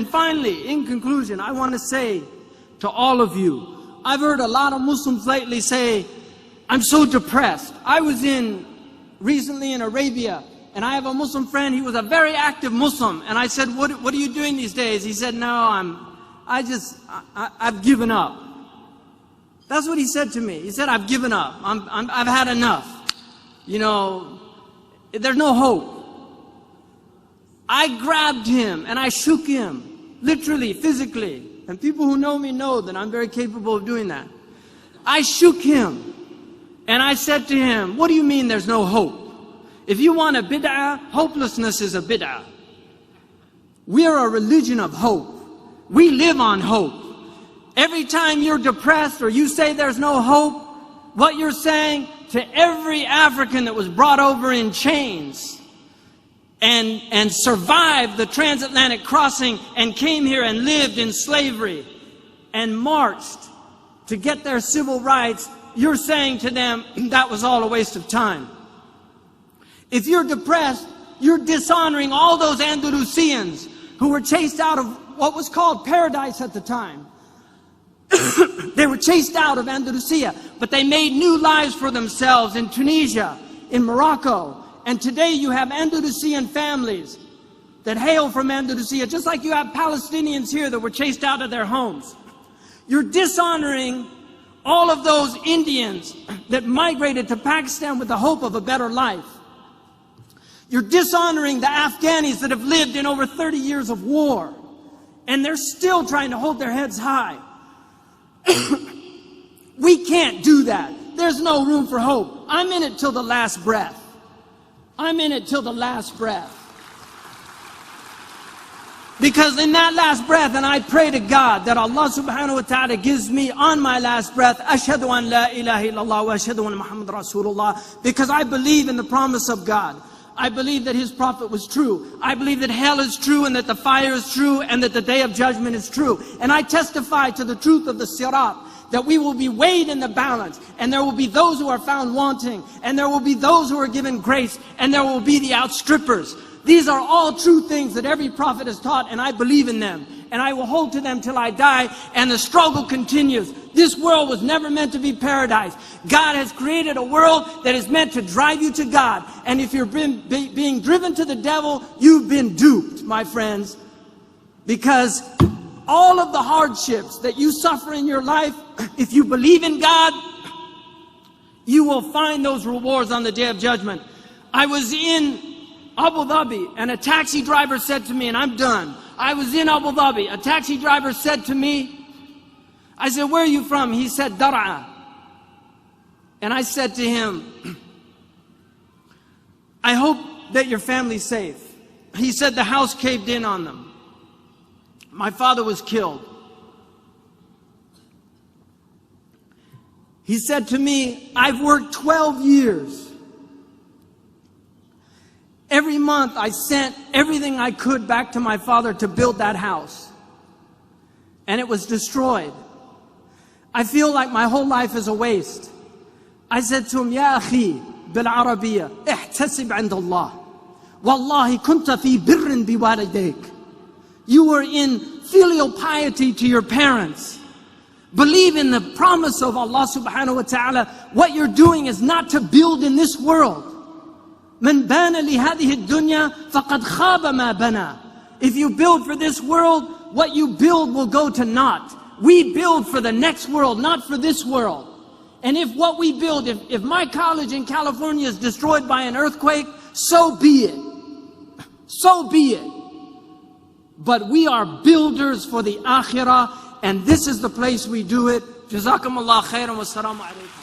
And finally, in conclusion, I want to say to all of you, I've heard a lot of Muslims lately say, I'm so depressed. I was recently in Arabia, and I have a Muslim friend. He was a very active Muslim. And I said, what are you doing these days? He said, no, I've given up. That's what he said to me. He said, I've given up. I've had enough. You know, there's no hope. I grabbed him and I shook him, literally, physically. And people who know me know that I'm very capable of doing that. I shook him and I said to him, what do you mean there's no hope? If you want a bid'ah, hopelessness is a bid'ah. We are a religion of hope. We live on hope. Every time you're depressed or you say there's no hope, what you're saying to every African that was brought over in chains and survived the transatlantic crossing and came here and lived in slavery and marched to get their civil rights, you're saying to them that was all a waste of time. If you're depressed, you're dishonoring all those Andalusians who were chased out of what was called paradise at the time. They were chased out of Andalusia, but they made new lives for themselves in Tunisia, in Morocco. And today you have Andalusian families that hail from Andalusia, just like you have Palestinians here that were chased out of their homes. You're dishonoring all of those Indians that migrated to Pakistan with the hope of a better life. You're dishonoring the Afghanis that have lived in over 30 years of war, and they're still trying to hold their heads high. We can't do that. There's no room for hope. I'm in it till the last breath. I'm in it till the last breath. Because in that last breath, and I pray to God that Allah subhanahu wa ta'ala gives me on my last breath, Ashhadu an la ilaha illallah wa ashhadu anna Muhammad Rasulullah, because I believe in the promise of God. I believe that His prophet was true. I believe that hell is true and that the fire is true and that the day of judgment is true. And I testify to the truth of the sirat, that we will be weighed in the balance, and there will be those who are found wanting, and there will be those who are given grace, and there will be the outstrippers. These are all true things that every prophet has taught, and I believe in them. And I will hold to them till I die, and the struggle continues. This world was never meant to be paradise. God has created a world that is meant to drive you to God. And if you're being driven to the devil, you've been duped, my friends. Because all of the hardships that you suffer in your life, if you believe in God, you will find those rewards on the day of judgment. I was in Abu Dhabi, and a taxi driver said to me, and I'm done. I was in Abu Dhabi. A taxi driver said to me, I said, where are you from? He said, Dar'a. And I said to him, I hope that your family's safe. He said the house caved in on them. My father was killed. He said to me, I've worked 12 years. Every month I sent everything I could back to my father to build that house. And it was destroyed. I feel like my whole life is a waste. I said to him, Ya akhi, bil Arabiya, ihtasib 'inda Allah. Wallahi kunta fi birrin biwalidayk. You were in filial piety to your parents. Believe in the promise of Allah subhanahu wa ta'ala. What you're doing is not to build in this world. من بان لهذه الدنيا فقد خاب ما بنى. If you build for this world, what you build will go to naught. We build for the next world, not for this world. And if what we build, if my college in California is destroyed by an earthquake, so be it. So be it. But we are builders for the akhirah, and this is the place we do it. Jazakumullah khairan wa assalamu alaikum.